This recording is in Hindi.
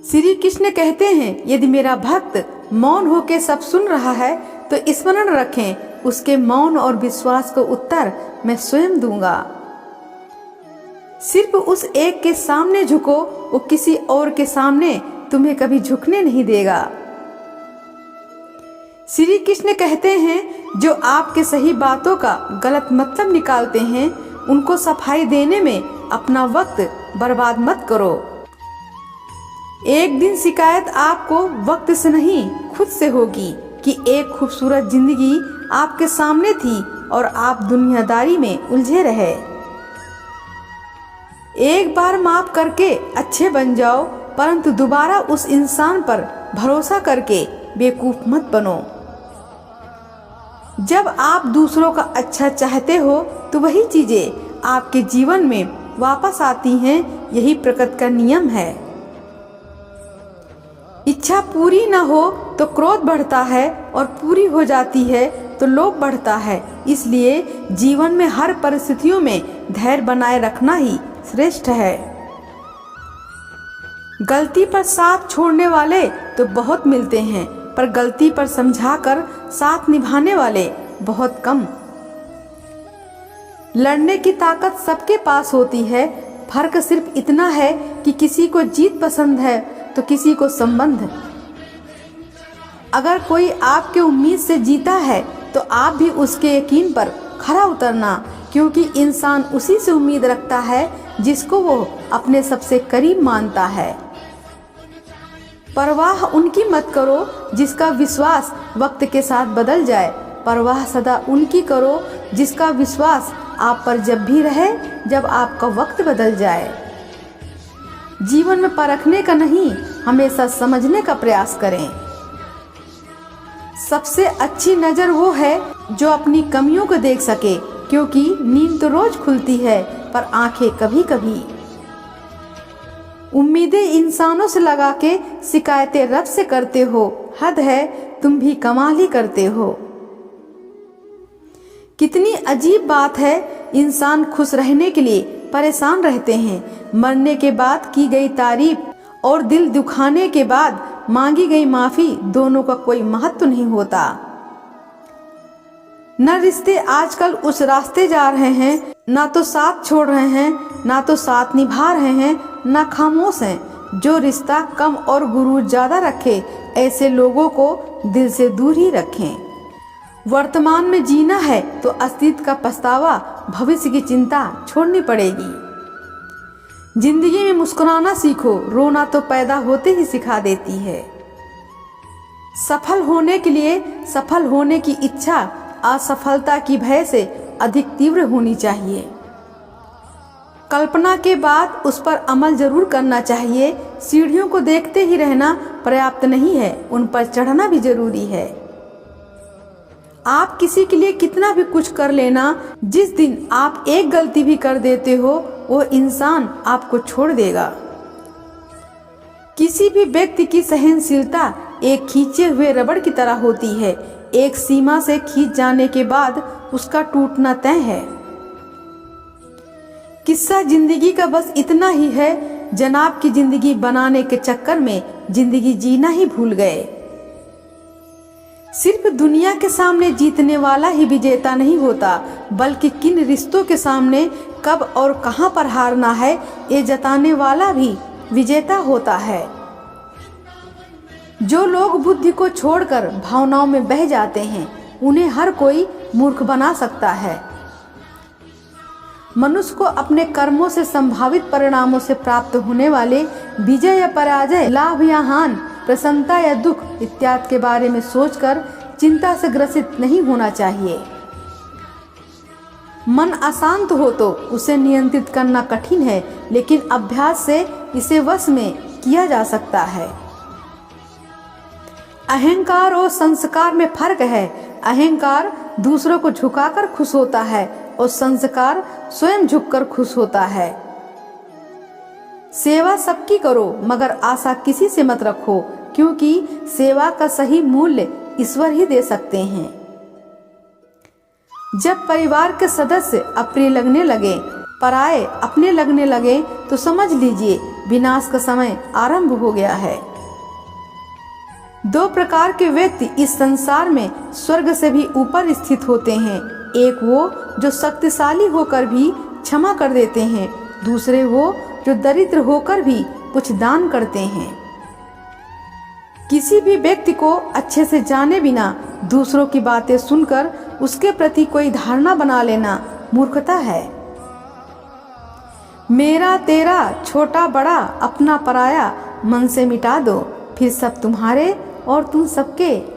श्री कृष्ण कहते हैं, यदि मेरा भक्त मौन होकर सब सुन रहा है तो स्मरण रखें, उसके मौन और विश्वास को उत्तर मैं स्वयं दूंगा। सिर्फ उस एक के सामने झुको, वो किसी और के सामने तुम्हें कभी झुकने नहीं देगा। श्री कृष्ण कहते हैं, जो आपके सही बातों का गलत मतलब निकालते हैं, उनको सफाई देने में अपना वक्त बर्बाद मत करो। एक दिन शिकायत आपको वक्त से नहीं खुद से होगी कि एक खूबसूरत जिंदगी आपके सामने थी और आप दुनियादारी में उलझे रहे। एक बार माफ करके अच्छे बन जाओ, परंतु दोबारा उस इंसान पर भरोसा करके बेवकूफ मत बनो। जब आप दूसरों का अच्छा चाहते हो तो वही चीजें आपके जीवन में वापस आती हैं, यही प्रकृति का नियम है। इच्छा पूरी न हो तो क्रोध बढ़ता है और पूरी हो जाती है तो लोभ बढ़ता है। इसलिए जीवन में हर परिस्थितियों में धैर्य बनाए रखना ही श्रेष्ठ है। गलती पर साथ छोड़ने वाले तो बहुत मिलते हैं, पर गलती पर समझाकर साथ निभाने वाले बहुत कम। लड़ने की ताकत सबके पास होती है, फर्क सिर्फ इतना है कि किसी को जीत पसंद है तो किसी को संबंध। अगर कोई आपके उम्मीद से जीता है तो आप भी उसके यकीन पर खरा उतरना, क्योंकि इंसान उसी से उम्मीद रखता है जिसको वो अपने सबसे करीब मानता है। परवाह उनकी मत करो जिसका विश्वास वक्त के साथ बदल जाए, परवाह सदा उनकी करो जिसका विश्वास आप पर जब भी रहे जब आपका वक्त बदल जाए। जीवन में परखने का नहीं, हमेशा समझने का प्रयास करें। सबसे अच्छी नजर वो है जो अपनी कमियों को देख सके, क्योंकि नींद तो रोज खुलती है पर आंखें कभी कभी। उम्मीदें इंसानों से लगा के शिकायतें रब से करते हो, हद है तुम भी कमाल ही करते हो। कितनी अजीब बात है, इंसान खुश रहने के लिए परेशान रहते हैं। मरने के बाद की गई तारीफ और दिल दुखाने के बाद मांगी गई माफी, दोनों का कोई महत्व नहीं होता। न रिश्ते आजकल उस रास्ते जा रहे हैं, ना तो साथ छोड़ रहे हैं, ना तो साथ निभा रहे हैं, ना खामोश हैं। जो रिश्ता कम और गुरूर ज्यादा रखे, ऐसे लोगों को दिल से दूर ही रखें। वर्तमान में जीना है तो अस्तित्व का पछतावा, भविष्य की चिंता छोड़नी पड़ेगी। जिंदगी में मुस्कुराना सीखो, रोना तो पैदा होते ही सिखा देती है। सफल होने के लिए सफल होने की इच्छा असफलता की भय से अधिक तीव्र होनी चाहिए। कल्पना के बाद उस पर अमल जरूर करना चाहिए। सीढ़ियों को देखते ही रहना पर्याप्त नहीं है, उन पर चढ़ना भी जरूरी है। आप किसी के लिए कितना भी कुछ कर लेना, जिस दिन आप एक गलती भी कर देते हो वो इंसान आपको छोड़ देगा। किसी भी व्यक्ति की सहनशीलता एक खींचे हुए रबड़ की तरह होती है, एक सीमा से खींच जाने के बाद उसका टूटना तय है। किस्सा जिंदगी का बस इतना ही है, जनाब की जिंदगी बनाने के चक्कर में जिंदगी जीना ही भूल गए। सिर्फ दुनिया के सामने जीतने वाला ही विजेता नहीं होता, बल्कि किन रिश्तों के सामने कब और कहां पर हारना है ये जताने वाला भी विजेता होता है। जो लोग बुद्धि को छोड़कर भावनाओं में बह जाते हैं, उन्हें हर कोई मूर्ख बना सकता है। मनुष्य को अपने कर्मों से संभावित परिणामों से प्राप्त होने वाले विजय या पराजय, लाभ या हानि, प्रसन्नता या दुख इत्यादि के बारे में सोचकर चिंता से ग्रसित नहीं होना चाहिए। मन अशांत हो तो उसे नियंत्रित करना कठिन है, लेकिन अभ्यास से इसे वश में किया जा सकता है। अहंकार और संस्कार में फर्क है। अहंकार दूसरों को झुकाकर खुश होता है और संस्कार स्वयं झुककर खुश होता है। सेवा सबकी करो, मगर आशा किसी से मत रखो, क्योंकि सेवा का सही मूल्य ईश्वर ही दे सकते हैं। जब परिवार के सदस्य अप्रिय लगने लगे, पराये अपने लगने लगे, तो समझ लीजिए विनाश का समय आरंभ हो गया है। दो प्रकार के व्यक्ति इस संसार में स्वर्ग से भी ऊपर स्थित होते हैं। एक वो जो शक्तिशाली होकर भी क्षमा कर देते हैं, दूसरे वो जो दरिद्र होकर भी कुछ दान करते हैं। किसी भी व्यक्ति को अच्छे से जाने बिना दूसरों की बातें सुनकर उसके प्रति कोई धारणा बना लेना मूर्खता है। मेरा तेरा, छोटा बड़ा, अपना पराया मन से मिटा दो, फिर सब तुम्हारे और तुम सबके